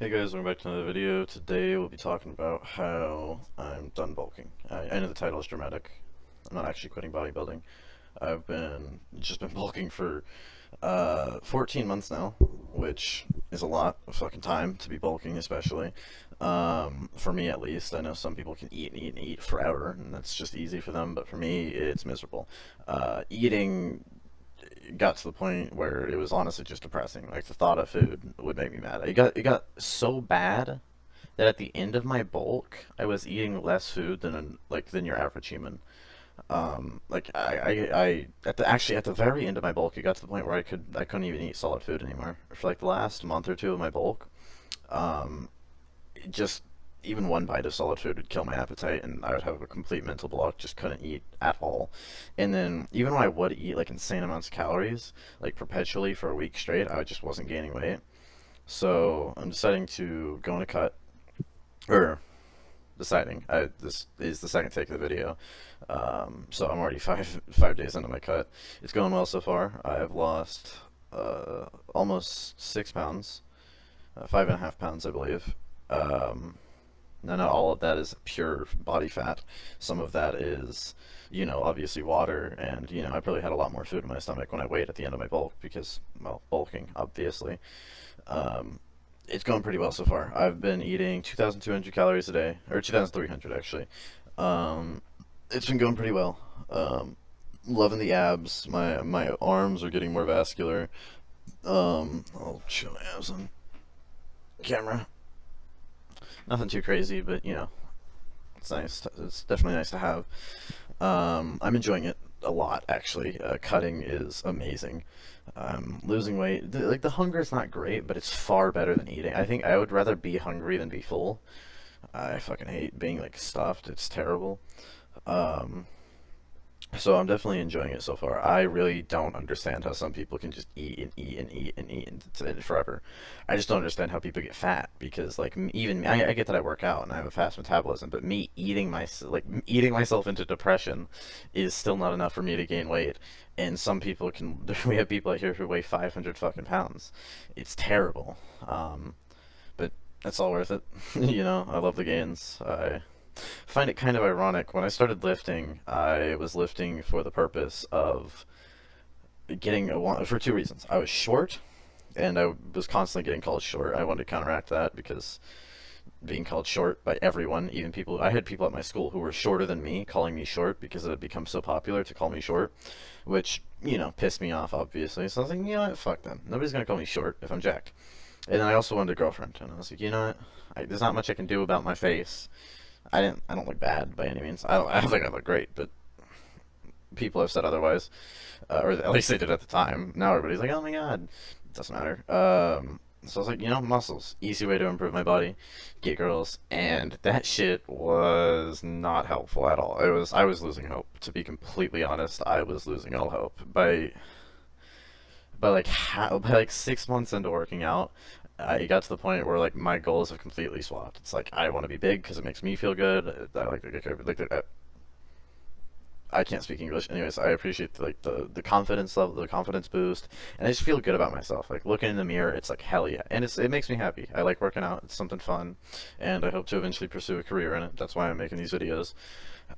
Hey guys, welcome back to another video. Today we'll be talking about how I'm done bulking. I know the title is dramatic. I'm not actually quitting bodybuilding. I've been bulking for 14 months now, which is a lot of fucking time to be bulking, especially for me at least. I know some people can eat and eat and eat forever, and that's just easy for them, but for me, it's miserable. Eating got to the point where it was honestly just depressing. Like the thought of food would make me mad. It got so bad that at the end of my bulk, I was eating less food than your average human. At the very end of my bulk, it got to the point where I couldn't even eat solid food anymore. For like the last month or two of my bulk, um, just even one bite of solid food would kill my appetite, and I would have a complete mental block. Just couldn't eat at all. And then even when I would eat like insane amounts of calories, like perpetually for a week straight, I just wasn't gaining weight. So I'm deciding to go on a cut, or deciding. This is the second take of the video, so I'm already five days into my cut. It's going well so far. I've lost almost 6 pounds, 5.5 pounds, I believe. Um, No, not all of that is pure body fat. Some of that is, obviously water, and, I probably had a lot more food in my stomach when I weighed at the end of my bulk because, well, bulking, obviously. Um, it's going pretty well so far. I've been eating 2,200 calories a day, or 2,300 actually. Um, it's been going pretty well. Loving the abs. My arms are getting more vascular. I'll show my abs on camera. Nothing too crazy, but it's nice. It's definitely nice to have. I'm enjoying it a lot, actually. Cutting is amazing. Losing weight, like the hunger is not great, but it's far better than eating. I think I would rather be hungry than be full. I fucking hate being like stuffed. It's terrible. Um, so I'm definitely enjoying it so far. I really don't understand how some people can just eat and eat and eat and eat and forever. I just don't understand how people get fat because like even I get that I work out and I have a fast metabolism, but me eating myself into depression is still not enough for me to gain weight. And some people can. We have people out here who weigh 500 fucking pounds. It's terrible. But it's all worth it. I love the gains. I find it kind of ironic. When I started lifting, I was lifting for the purpose of for two reasons. I was short, and I was constantly getting called short. I wanted to counteract that because being called short by everyone, even people, I had people at my school who were shorter than me calling me short because it had become so popular to call me short, which, pissed me off, obviously. So I was like, you know what, fuck them. Nobody's gonna call me short if I'm jacked. And then I also wanted a girlfriend, and I was like, you know what, there's not much I can do about my face. I don't look bad by any means. I don't think I look great, but people have said otherwise, or at least they did at the time. Now everybody's like, oh my god, it doesn't matter. So I was like, muscles, easy way to improve my body, get girls, and that shit was not helpful at all. I was losing hope. To be completely honest, I was losing all hope by like 6 months into working out. I got to the point where like my goals have completely swapped. It's like I want to be big because it makes me feel good. I I can't speak English. Anyways, I appreciate the confidence level, the confidence boost, and I just feel good about myself. Like looking in the mirror, it's like hell yeah, and it makes me happy. I like working out. It's something fun, and I hope to eventually pursue a career in it. That's why I'm making these videos.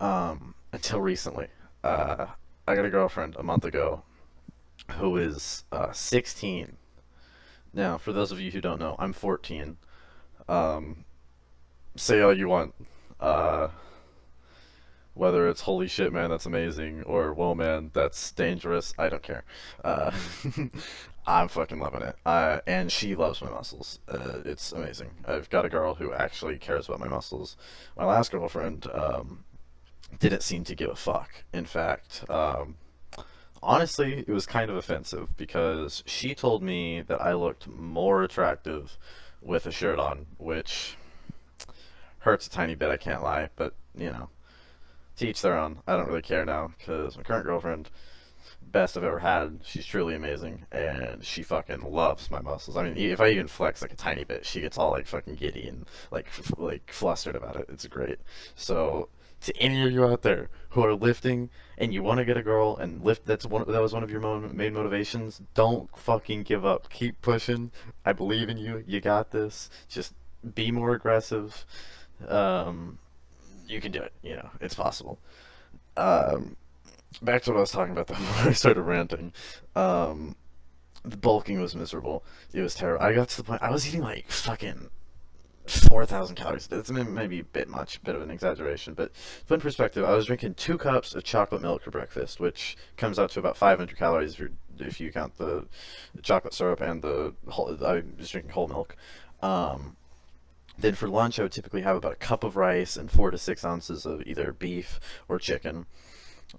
Until recently, I got a girlfriend a month ago who is 16. Now, for those of you who don't know, I'm 14. Um, say all you want. Uh, Whether it's holy shit, man, that's amazing, or whoa, man, that's dangerous, I don't care. Uh, I'm fucking loving it. And she loves my muscles. It's amazing. I've got a girl who actually cares about my muscles. My last girlfriend didn't seem to give a fuck. In fact, honestly, it was kind of offensive because she told me that I looked more attractive with a shirt on, which hurts a tiny bit, I can't lie, but to each their own. I don't really care now because my current girlfriend, best I've ever had, she's truly amazing and she fucking loves my muscles. I mean, if I even flex like a tiny bit, she gets all like fucking giddy and like flustered about it. It's great. So To any of you out there who are lifting and you want to get a girl and lift, that was one of your main motivations. Don't fucking give up. Keep pushing. I believe in you. You got this. Just be more aggressive. Um, you can do it. You know, it's possible. Um, Back to what I was talking about though, before I started ranting. Um, the bulking was miserable. It was terrible. I got to the point I was eating like fucking 4,000 calories. That's maybe a bit much, bit of an exaggeration, but for perspective, I was drinking 2 cups of chocolate milk for breakfast, which comes out to about 500 calories if you count the chocolate syrup and the whole. I was drinking whole milk. Um, then for lunch, I would typically have about a cup of rice and 4 to 6 ounces of either beef or chicken.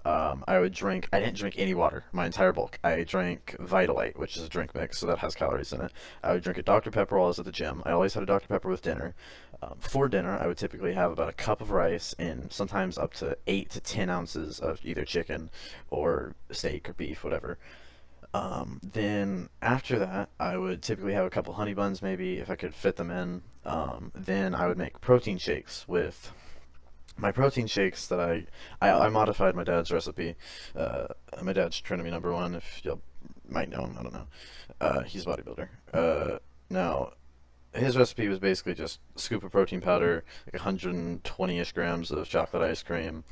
I would drink. I didn't drink any water my entire bulk. I drank Vitalite, which is a drink mix, so that has calories in it. I would drink a Dr Pepper while I was at the gym. I always had a Dr Pepper with dinner. For dinner, I would typically have about a cup of rice and sometimes up to 8 to 10 ounces of either chicken or steak or beef, whatever. Then after that, I would typically have a couple honey buns, maybe if I could fit them in. Then I would make protein shakes with my protein shakes that I modified my dad's recipe. My dad's Trinity number one, if you might know him, I don't know. He's a bodybuilder. Now, his recipe was basically just a scoop of protein powder, like 120-ish grams of chocolate ice cream,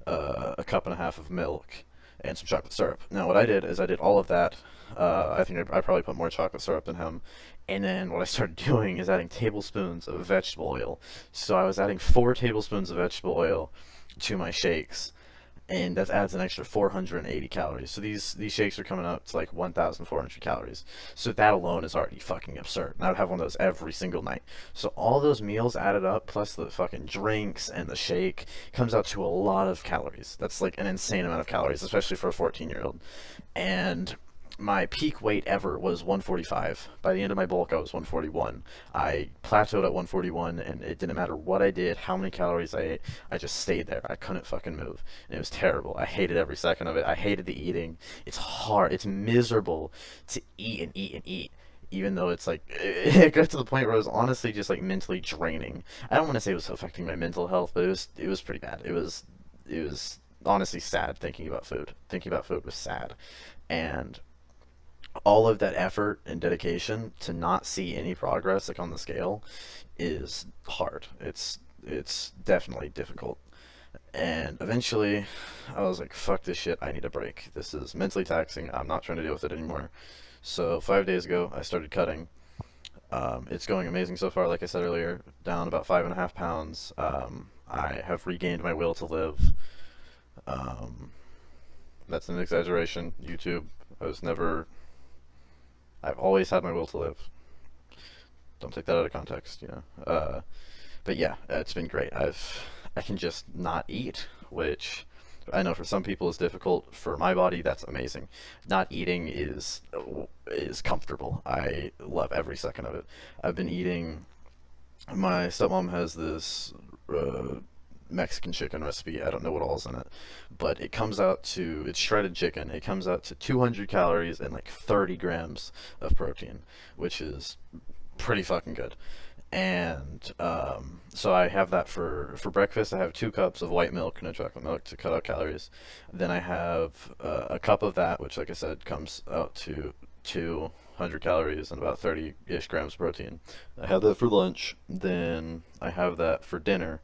a cup and a half of milk, and some chocolate syrup. Now, what I did is I did all of that. I think I probably put more chocolate syrup than him. And then what I started doing is adding tablespoons of vegetable oil. So I was adding 4 tablespoons of vegetable oil to my shakes, and that adds an extra 480 calories. So these shakes are coming up to like 1,400 calories. So that alone is already fucking absurd. And I would have one of those every single night. So all those meals added up, plus the fucking drinks and the shake, comes out to a lot of calories. That's like an insane amount of calories, especially for a 14-year-old. And my peak weight ever was 145. By the end of my bulk, I was 141. I plateaued at 141, and it didn't matter what I did, how many calories I ate. I just stayed there. I couldn't fucking move, and it was terrible. I hated every second of it. I hated the eating. It's hard. It's miserable to eat and eat and eat. Even though it's like it got to the point where it was honestly just like mentally draining. I don't want to say it was affecting my mental health, but it was pretty bad. It was honestly sad thinking about food. Thinking about food was sad, and all of that effort and dedication to not see any progress like on the scale is hard. It's definitely difficult. And eventually I was like, fuck this shit, I need a break. This is mentally taxing. I'm not trying to deal with it anymore. So 5 days ago I started cutting. It's going amazing so far, like I said earlier, down about 5.5 pounds. I have regained my will to live. Um, that's an exaggeration. YouTube. I was never I've always had my will to live. Don't take that out of context, you know. But yeah, it's been great. I can just not eat, which I know for some people is difficult. For my body, that's amazing. Not eating is comfortable. I love every second of it. I've been eating. My stepmom has this uh, Mexican chicken recipe. I don't know what all's in it, but it's shredded chicken. It comes out to 200 calories and like 30 grams of protein, which is pretty fucking good. And so I have that for breakfast. I have 2 cups of white milk, no chocolate milk, to cut out calories. Then I have a cup of that, which, like I said, comes out to 200 calories and about 30-ish grams of protein. I have that for lunch. Then I have that for dinner,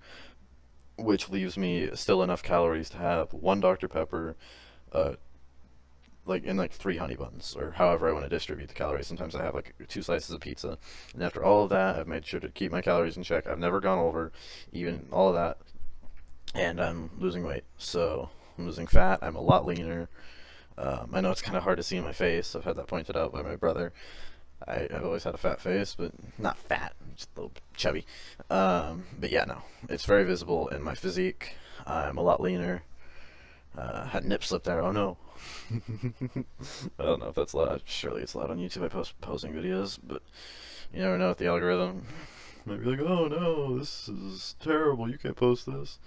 which leaves me still enough calories to have 1 Dr. Pepper, uh, like in like 3 honey buns, or however I want to distribute the calories. Sometimes I have like 2 slices of pizza, and after all of that, I've made sure to keep my calories in check. I've never gone over, even all of that, and I'm losing weight. So I'm losing fat. I'm a lot leaner. I know it's kind of hard to see in my face. I've had that pointed out by my brother. I've always had a fat face, but not fat, just a little chubby. But yeah, no, it's very visible in my physique. I'm a lot leaner. Had nip slip there. Oh no. I don't know if that's loud. Surely it's loud on YouTube. I post posing videos, but you never know with the algorithm. Might be like, oh no, this is terrible. You can't post this.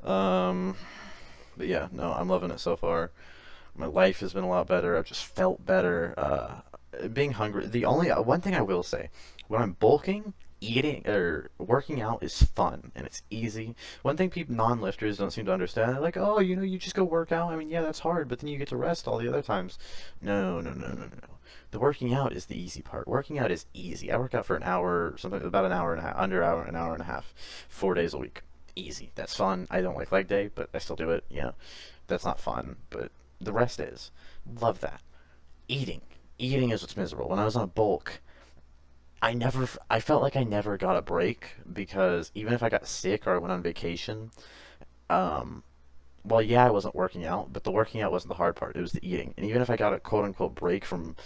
Um, but yeah, no, I'm loving it so far. My life has been a lot better. I've just felt better. Being hungry. The only one thing I will say, When I'm bulking, eating or working out is fun and it's easy. One thing people non-lifters don't seem to understand, they're like, "Oh, you just go work out. I mean, yeah, that's hard, but then you get to rest all the other times." No, no, no, no, no, no. The working out is the easy part. Working out is easy. I work out for an hour, something about an hour and a half, under an hour and a half, 4 days a week. Easy. That's fun. I don't like leg day, but I still do it. That's not fun, but the rest is. Love that. Eating. Eating is what's miserable. When I was on a bulk, I felt like I never got a break because even if I got sick or I went on vacation, um, well, yeah, I wasn't working out, but the working out wasn't the hard part. It was the eating. And even if I got a quote unquote break from,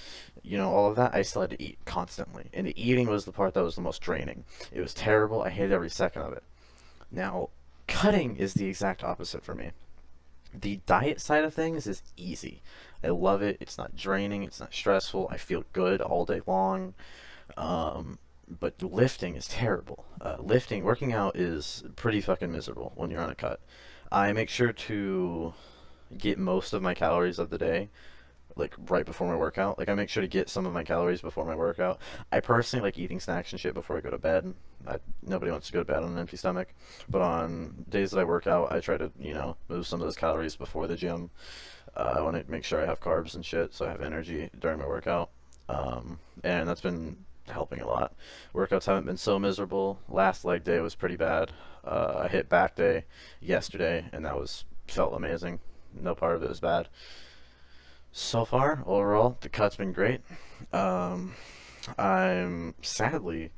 all of that, I still had to eat constantly. And the eating was the part that was the most draining. It was terrible. I hated every second of it. Now, cutting is the exact opposite for me. The diet side of things is easy. I love it. It's not draining. It's not stressful. I feel good all day long. Um, but lifting is terrible. Working out is pretty fucking miserable when you're on a cut. I make sure to get most of my calories of the day, like right before my workout. Like I make sure to get some of my calories before my workout. I personally like eating snacks and shit before I go to bed. Nobody wants to go to bed on an empty stomach, but on days that I work out, I try to move some of those calories before the gym. I want to make sure I have carbs and shit, so I have energy during my workout. And that's been helping a lot. Workouts haven't been so miserable. Last leg day was pretty bad. I hit back day yesterday, and that was felt amazing. No part of it was bad. So far, overall, the cut's been great. Um, I'm sadly,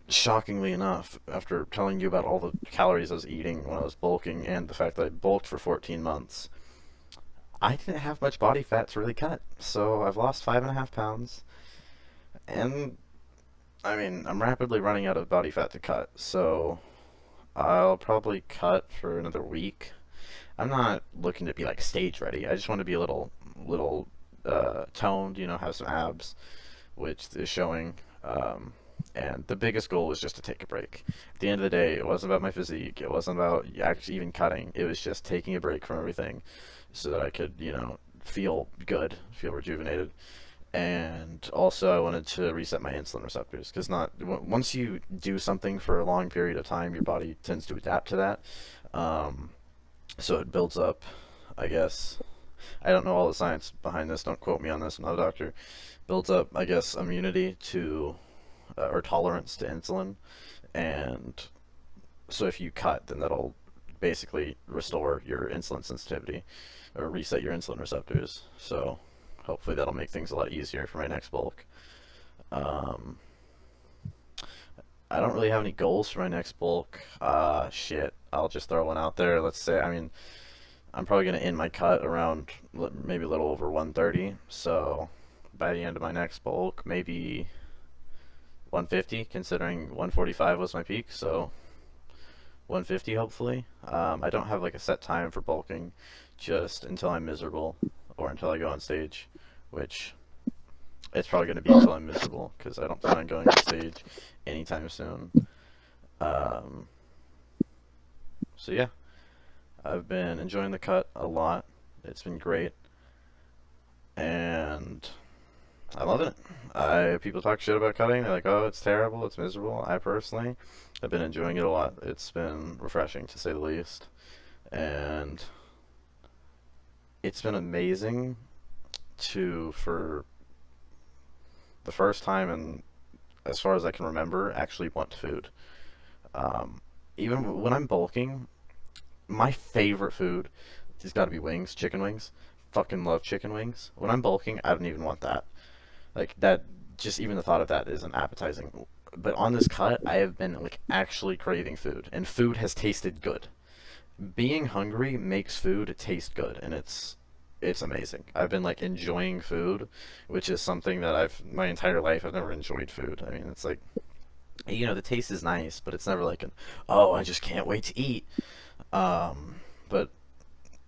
shockingly enough, after telling you about all the calories I was eating when I was bulking and the fact that I bulked for 14 months, I didn't have much body fat to really cut. So I've lost 5.5 pounds, and I mean, I'm rapidly running out of body fat to cut. So I'll probably cut for another week. I'm not looking to be like stage ready. I just want to be a little toned, have some abs, which is showing. And the biggest goal was just to take a break. At the end of the day, it wasn't about my physique. It wasn't about actually even cutting. It was just taking a break from everything so that I could, feel good, feel rejuvenated. And also, I wanted to reset my insulin receptors because not once you do something for a long period of time, your body tends to adapt to that. Um, so it builds up, I guess. I don't know all the science behind this. Don't quote me on this. I'm not a doctor. Builds up, I guess, immunity to or tolerance to insulin, and so if you cut, then that'll basically restore your insulin sensitivity or reset your insulin receptors. So hopefully that'll make things a lot easier for my next bulk. Um, I don't really have any goals for my next bulk. Shit. I'll just throw one out there. Let's say, I mean, I'm probably gonna end my cut around maybe a little over 130. So by the end of my next bulk, maybe 150, considering 145 was my peak. So 150 hopefully. I don't have like a set time for bulking, just until I'm miserable or until I go on stage, which it's probably going to be until I'm miserable because I don't plan on going on stage anytime soon. Um, so yeah, I've been enjoying the cut a lot. It's been great, and I'm loving it. People talk shit about cutting. They're like, "Oh, it's terrible. It's miserable." I personally have been enjoying it a lot. It's been refreshing to say the least, and it's been amazing to for the first time and as far as I can remember actually want food. Um, Even when I'm bulking, my favorite food has got to be wings, chicken wings. Fucking love chicken wings. When I'm bulking, I don't even want that. Like that, just even the thought of that isn't appetizing. But on this cut, I have been like actually craving food, and food has tasted good. Being hungry makes food taste good, and it's amazing. I've been like enjoying food, which is something that I've my entire life I've never enjoyed food. I mean, it's like the taste is nice, but it's never like an oh I just can't wait to eat. But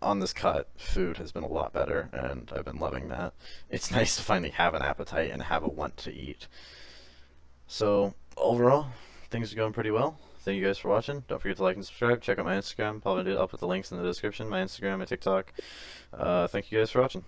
on this cut, food has been a lot better, and I've been loving that. It's nice to finally have an appetite and have a want to eat. So overall, things are going pretty well. Thank you guys for watching. Don't forget to like and subscribe. Check out my Instagram. I'll put the links in the description. My Instagram, my TikTok. Thank you guys for watching.